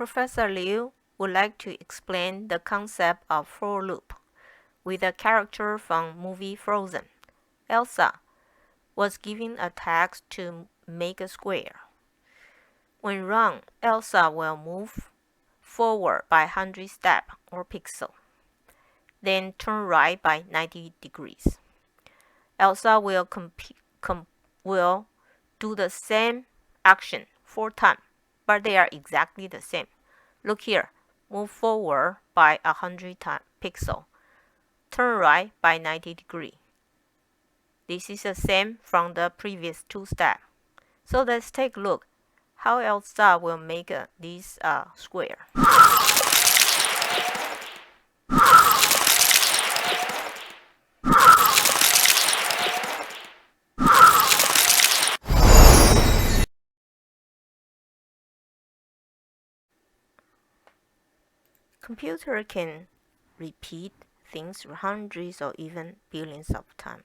Professor Liu would like to explain the concept of for loop with a character from movie Frozen. Elsa was given a task to make a square. When run, Elsa will move forward by 100 steps or pixel, then turn right by 90 degrees. Elsa will do the same action 4 times, but they are exactly the same. Look here, move forward by 100 pixel, turn right by 90 degree. This is the same from the previous 2 steps. So let's take a look how Elsa will make this square. Computer can repeat things hundreds or even billions of times.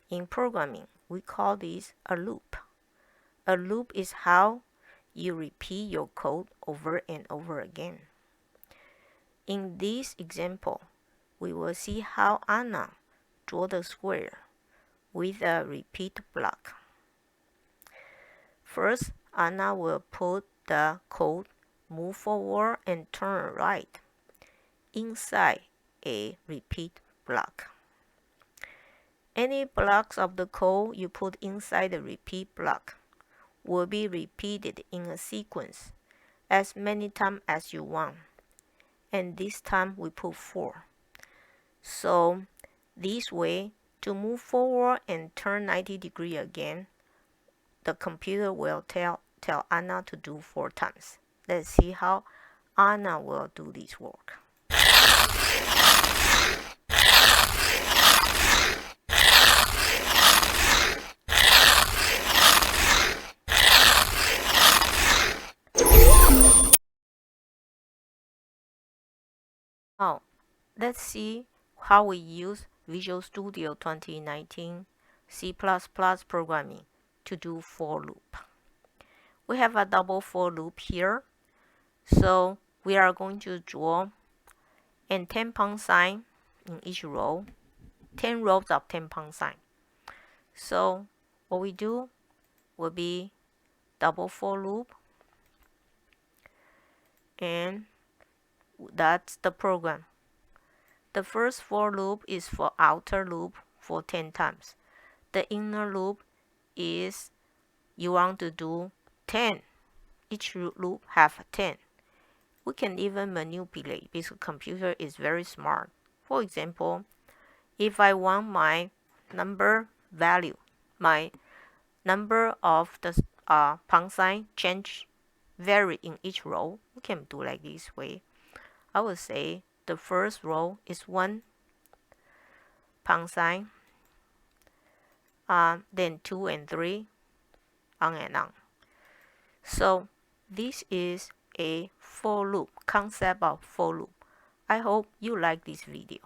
In programming, we call this a loop. A loop is how you repeat your code over and over again. In this example, we will see how Anna draw the square with a repeat block. First, Anna will put the code move forward and turn right inside a repeat block. Any blocks of the code you put inside the repeat block will be repeated in a sequence as many times as you want. And this time we put 4. So this way, to move forward and turn 90 degrees again, the computer will tell Anna to do 4 times. Let's see how Anna will do this work. Now, let's see how we use Visual Studio 2019 C++ programming to do for loop. We have a double for loop here, so we are going to draw a 10 pound sign in each row, 10 rows of 10 pound sign. So what we do will be double for loop, and that's the program. The first for loop is for outer loop for 10 times. The inner loop is you want to do 10. Each loop have 10. We can even manipulate because the computer is very smart. For example, if I want my number value, my number of the pound sign change vary in each row, we can do like this way. I would say the first row is 1 pound sign, then 2 and 3, on and on. So this is a for loop, concept of for loop. I hope you like this video.